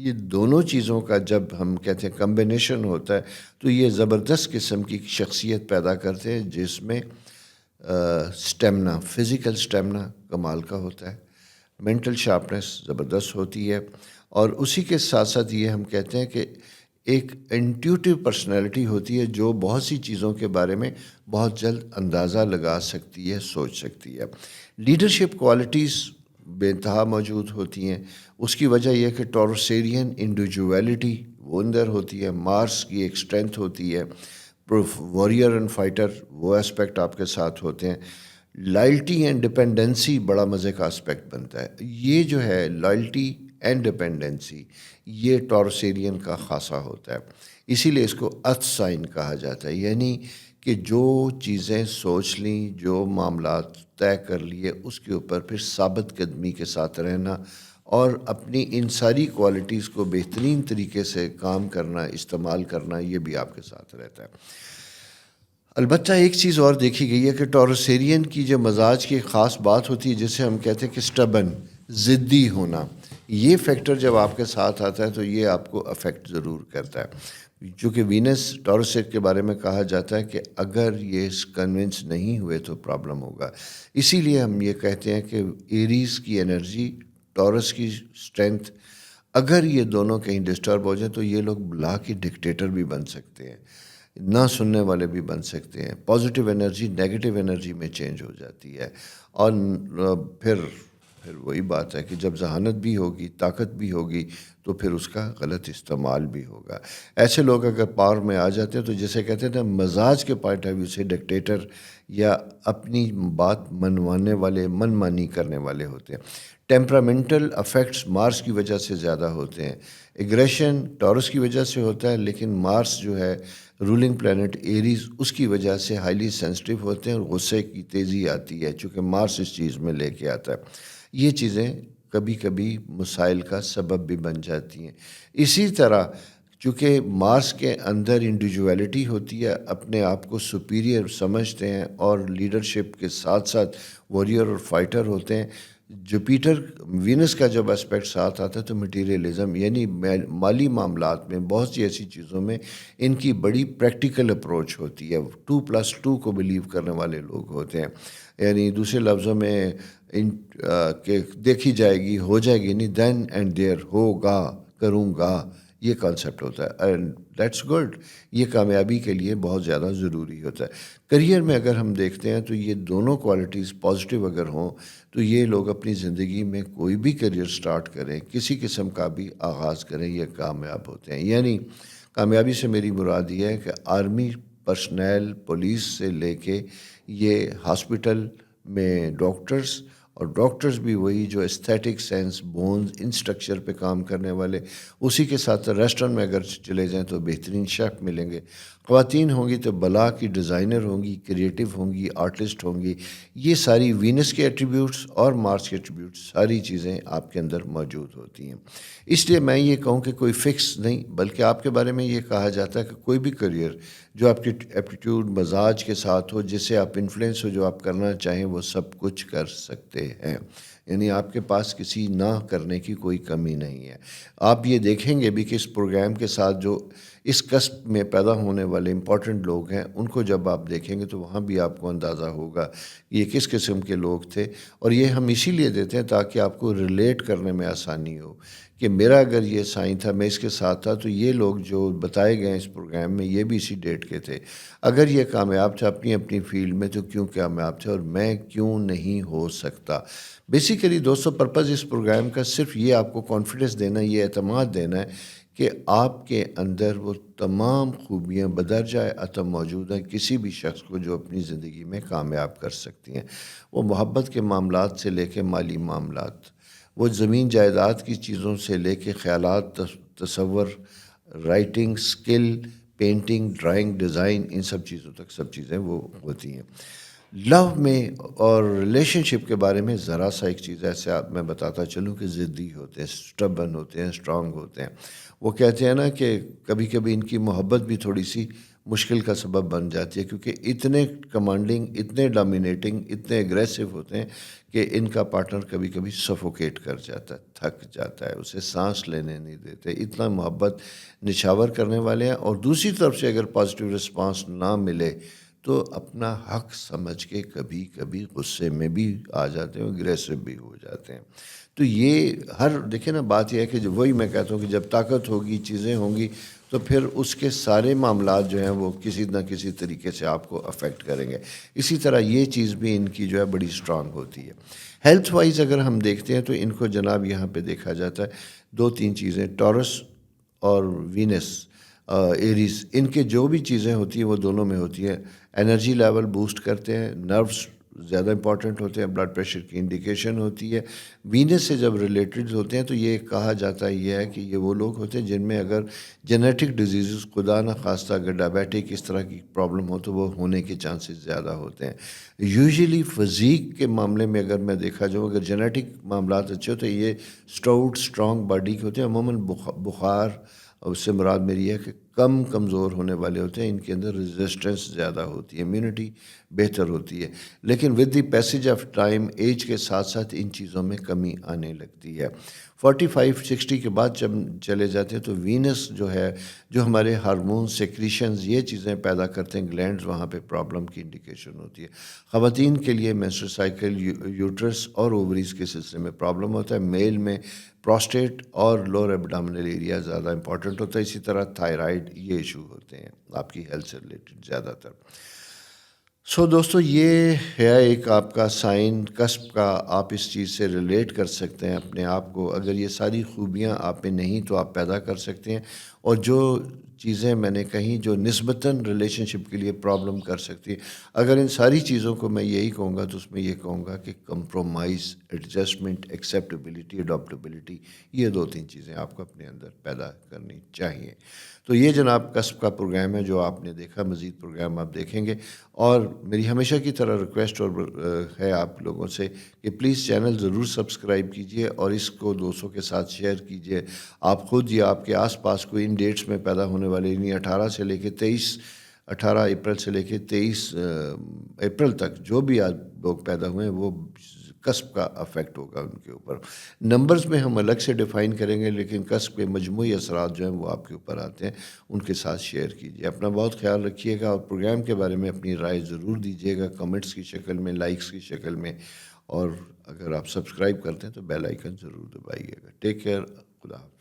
یہ دونوں چیزوں کا جب ہم کہتے ہیں کمبینیشن ہوتا ہے تو یہ زبردست قسم کی شخصیت پیدا کرتے ہیں جس میں سٹیمنا، فزیکل سٹیمنا کمال کا ہوتا ہے، مینٹل شارپنیس زبردست ہوتی ہے، اور اسی کے ساتھ ساتھ یہ ہم کہتے ہیں کہ ایک انٹیوٹیو پرسنالٹی ہوتی ہے جو بہت سی چیزوں کے بارے میں بہت جلد اندازہ لگا سکتی ہے، سوچ سکتی ہے۔ لیڈرشپ کوالٹیز بے انتہا موجود ہوتی ہیں۔ اس کی وجہ یہ ہے کہ ٹورسیرین انڈیویجویلٹی وہ اندر ہوتی ہے، مارس کی ایک اسٹرینتھ ہوتی ہے، وارئر اینڈ فائٹر وہ اسپیکٹ آپ کے ساتھ ہوتے ہیں۔ لائلٹی اینڈ ڈپینڈنسی بڑا مزے کا اسپیکٹ بنتا ہے۔ یہ جو ہے لائلٹی اینڈ ڈپینڈنسی یہ ٹورسیرین کا خاصا ہوتا ہے، اسی لیے اس کو ارتھ سائن کہا جاتا ہے، یعنی کہ جو چیزیں سوچ لیں، جو معاملات طے کر لیے، اس کے اوپر پھر ثابت قدمی کے ساتھ رہنا اور اپنی ان ساری کوالٹیز کو بہترین طریقے سے کام کرنا، استعمال کرنا، یہ بھی آپ کے ساتھ رہتا ہے۔ البتہ ایک چیز اور دیکھی گئی ہے کہ ٹورسیرین کی جو مزاج کی خاص بات ہوتی ہے جسے ہم کہتے ہیں کہ سٹبن، ضدی ہونا، یہ فیکٹر جب آپ کے ساتھ آتا ہے تو یہ آپ کو افیکٹ ضرور کرتا ہے۔ چونکہ وینس ٹورسٹ کے بارے میں کہا جاتا ہے کہ اگر یہ کنونس نہیں ہوئے تو پرابلم ہوگا، اسی لیے ہم یہ کہتے ہیں کہ ایریز کی انرجی، ٹورس کی اسٹرینتھ، اگر یہ دونوں کہیں ڈسٹرب ہو جائیں تو یہ لوگ بلا کے ڈکٹیٹر بھی بن سکتے ہیں، نہ سننے والے بھی بن سکتے ہیں، پازیٹیو انرجی نیگیٹو انرجی میں چینج ہو جاتی ہے، اور پھر وہی بات ہے کہ جب ذہانت بھی ہوگی، طاقت بھی ہوگی، تو پھر اس کا غلط استعمال بھی ہوگا۔ ایسے لوگ اگر پاور میں آ جاتے ہیں تو جیسے کہتے ہیں نا مزاج کے پوائنٹ آف ویو سے ڈکٹیٹر یا اپنی بات منوانے والے، من مانی کرنے والے ہوتے ہیں۔ ٹیمپرامنٹل افیکٹس مارس کی وجہ سے زیادہ ہوتے ہیں، ایگریشن ٹورس کی وجہ سے ہوتا ہے، لیکن مارس جو ہے رولنگ پلانٹ ایریز، اس کی وجہ سے ہائیلی سینسٹیو ہوتے ہیں اور غصے کی تیزی آتی ہے، چونکہ مارس اس چیز میں لے کے آتا ہے۔ یہ چیزیں کبھی کبھی مسائل کا سبب بھی بن جاتی ہیں۔ اسی طرح چونکہ مارس کے اندر انڈیویجویلٹی ہوتی ہے، اپنے آپ کو سپیریئر سمجھتے ہیں اور لیڈرشپ کے ساتھ ساتھ وارئر اور فائٹر ہوتے ہیں۔ جوپیٹر وینس کا جب اسپیکٹ ساتھ آتا ہے تو مٹیریلزم، یعنی مالی معاملات میں بہت سی ایسی چیزوں میں ان کی بڑی پریکٹیکل اپروچ ہوتی ہے، 2+2 کو بلیو کرنے والے لوگ ہوتے ہیں، یعنی دوسرے لفظوں میں کہ دیکھی جائے گی، ہو جائے گی نہیں، دین اینڈ دیئر، ہوگا، کروں گا، یہ کانسیپٹ ہوتا ہے، اینڈ دیٹس گڈ، یہ کامیابی کے لیے بہت زیادہ ضروری ہوتا ہے۔ کریئر میں اگر ہم دیکھتے ہیں تو یہ دونوں کوالٹیز پازیٹیو اگر ہوں تو یہ لوگ اپنی زندگی میں کوئی بھی کریئر سٹارٹ کریں، کسی قسم کا بھی آغاز کریں، یہ کامیاب ہوتے ہیں۔ یعنی کامیابی سے میری مراد یہ ہے کہ آرمی پرسنل، پولیس سے لے کے یہ ہاسپٹل میں ڈاکٹرز، اور ڈاکٹرز بھی وہی جو استھیٹک سینس، بونز، ان سٹرکچر پہ کام کرنے والے، اسی کے ساتھ ریسٹورنٹ میں اگر چلے جائیں تو بہترین شیف ملیں گے، خواتین ہوں گی تو بلا کی ڈیزائنر ہوں گی، کریٹیو ہوں گی، آرٹسٹ ہوں گی، یہ ساری وینس کے ایٹریبیوٹس اور مارس کے ایٹریبیوٹس ساری چیزیں آپ کے اندر موجود ہوتی ہیں۔ اس لیے میں یہ کہوں کہ کوئی فکس نہیں، بلکہ آپ کے بارے میں یہ کہا جاتا ہے کہ کوئی بھی کریئر جو آپ کی ایپٹیٹیوڈ مزاج کے ساتھ ہو، جس سے آپ انفلوئنس ہو، جو آپ کرنا چاہیں وہ سب کچھ کر سکتے ہیں، یعنی آپ کے پاس کسی نہ کرنے کی کوئی کمی نہیں ہے۔ آپ یہ دیکھیں گے بھی کہ اس پروگرام کے ساتھ جو اس کسب میں پیدا ہونے والے امپورٹنٹ لوگ ہیں، ان کو جب آپ دیکھیں گے تو وہاں بھی آپ کو اندازہ ہوگا یہ کس قسم کے لوگ تھے، اور یہ ہم اسی لیے دیتے ہیں تاکہ آپ کو ریلیٹ کرنے میں آسانی ہو کہ میرا اگر یہ سائن تھا، میں اس کے ساتھ تھا، تو یہ لوگ جو بتائے گئے اس پروگرام میں یہ بھی اسی ڈیٹ کے تھے، اگر یہ کامیاب تھے اپنی اپنی فیلڈ میں تو کیوں کامیاب تھے اور میں کیوں نہیں ہو سکتا۔ بیسیکلی دوستو، پرپز اس پروگرام کا صرف یہ آپ کو کانفیڈنس دینا، یہ اعتماد دینا ہے کہ آپ کے اندر وہ تمام خوبیاں بدرجہ عطا موجود ہیں کسی بھی شخص کو جو اپنی زندگی میں کامیاب کر سکتی ہیں، وہ محبت کے معاملات سے لے کے مالی معاملات، وہ زمین جائیداد کی چیزوں سے لے کے خیالات، تصور، رائٹنگ، سکل، پینٹنگ، ڈرائنگ، ڈیزائن، ان سب چیزوں تک سب چیزیں وہ ہوتی ہیں۔ لو میں اور ریلیشن شپ کے بارے میں ذرا سا ایک چیز ایسے آپ میں بتاتا چلوں کہ ضدی ہوتے ہیں، سٹبن ہوتے ہیں، اسٹرانگ ہوتے ہیں۔ وہ کہتے ہیں نا کہ کبھی کبھی ان کی محبت بھی تھوڑی سی مشکل کا سبب بن جاتی ہے، کیونکہ اتنے کمانڈنگ، اتنے ڈومینیٹنگ، اتنے اگریسو ہوتے ہیں کہ ان کا پارٹنر کبھی کبھی سفوکیٹ کر جاتا ہے، تھک جاتا ہے، اسے سانس لینے نہیں دیتے، اتنا محبت نچھاور کرنے والے ہیں. اور دوسری طرف سے اگر پازیٹیو رسپانس نہ ملے تو اپنا حق سمجھ کے کبھی کبھی غصے میں بھی آ جاتے ہیں، اگریسو بھی ہو جاتے ہیں. تو یہ دیکھیں نا، بات یہ ہے کہ وہی میں کہتا ہوں کہ جب طاقت ہوگی، چیزیں ہوں گی، تو پھر اس کے سارے معاملات جو ہیں وہ کسی نہ کسی طریقے سے آپ کو افیکٹ کریں گے. اسی طرح یہ چیز بھی ان کی جو ہے بڑی اسٹرانگ ہوتی ہے. ہیلتھ وائز اگر ہم دیکھتے ہیں تو ان کو جناب یہاں پہ دیکھا جاتا ہے 2-3 چیزیں، ٹورس اور وینس، ایریز، ان کے جو بھی چیزیں ہوتی ہیں وہ دونوں میں ہوتی ہیں. انرجی لیول بوسٹ کرتے ہیں، نروس زیادہ امپورٹنٹ ہوتے ہیں، بلڈ پریشر کی انڈیکیشن ہوتی ہے. وینس سے جب ریلیٹڈ ہوتے ہیں تو یہ کہا جاتا ہے کہ یہ وہ لوگ ہوتے ہیں جن میں اگر جینیٹک ڈیزیزز، خدا نہ خواستہ اگر ڈائبیٹک اس طرح کی پرابلم ہو تو وہ ہونے کے چانسز زیادہ ہوتے ہیں. یوزلی فزیک کے معاملے میں اگر میں دیکھا جاؤں، اگر جینیٹک معاملات اچھے ہوتے ہیں، یہ اسٹاؤٹ اسٹرانگ باڈی کے ہوتے ہیں. عموماً بخار، اور اس سے مراد میری ہے کہ کم کمزور ہونے والے ہوتے ہیں، ان کے اندر ریزسٹنس زیادہ ہوتی ہے، امیونٹی بہتر ہوتی ہے. لیکن with the passage of time, age کے ساتھ ساتھ ان چیزوں میں کمی آنے لگتی ہے. 45-60 کے بعد جب چلے جاتے ہیں تو وینس جو ہے، جو ہمارے ہارمون سیکریشنز یہ چیزیں پیدا کرتے ہیں گلینڈز، وہاں پہ پرابلم کی انڈیکیشن ہوتی ہے. خواتین کے لیے مینسٹرل سائیکل، یوٹرس اور اووریز کے سلسلے میں پرابلم ہوتا ہے. میل میں پروسٹیٹ اور لوور ایبڈامنل ایریا زیادہ امپورٹنٹ ہوتا ہے. اسی طرح تھائرائڈ، یہ ایشو ہوتے ہیں آپ کی ہیلتھ سے ریلیٹڈ زیادہ تر. دوستو، یہ ہے ایک آپ کا سائن کسب کا، آپ اس چیز سے ریلیٹ کر سکتے ہیں اپنے آپ کو. اگر یہ ساری خوبیاں آپ میں نہیں تو آپ پیدا کر سکتے ہیں. اور جو چیزیں میں نے کہیں جو نسبتاً ریلیشن شپ کے لیے پرابلم کر سکتی ہے، اگر ان ساری چیزوں کو میں یہی کہوں گا تو اس میں یہ کہوں گا کہ کمپرومائز، ایڈجسٹمنٹ، ایکسیپٹیبلٹی، اڈاپٹیبلٹی، یہ 2-3 چیزیں آپ کو اپنے اندر پیدا کرنی چاہیے. تو یہ جناب کسب کا پروگرام ہے جو آپ نے دیکھا. مزید پروگرام آپ دیکھیں گے. اور میری ہمیشہ کی طرح ریکویسٹ اور ہے آپ لوگوں سے کہ پلیز چینل ضرور سبسکرائب کیجئے اور اس کو دوستوں کے ساتھ شیئر کیجئے. آپ خود یا آپ کے آس پاس کو ان ڈیٹس میں پیدا ہونے والے، یعنی 18 سے لے کے 23، 18 اپریل سے لے کے 23 اپریل تک جو بھی آج لوگ پیدا ہوئے ہیں، وہ کسب کا افیکٹ ہوگا ان کے اوپر. نمبرز میں ہم الگ سے ڈیفائن کریں گے، لیکن کسب کے مجموعی اثرات جو ہیں وہ آپ کے اوپر آتے ہیں. ان کے ساتھ شیئر کیجیے. اپنا بہت خیال رکھیے گا، اور پروگرام کے بارے میں اپنی رائے ضرور دیجیے گا، کمنٹس کی شکل میں، لائکس کی شکل میں. اور اگر آپ سبسکرائب کرتے ہیں تو بیل آئیکن ضرور دبائیے گا. Take care. خدا حافظ.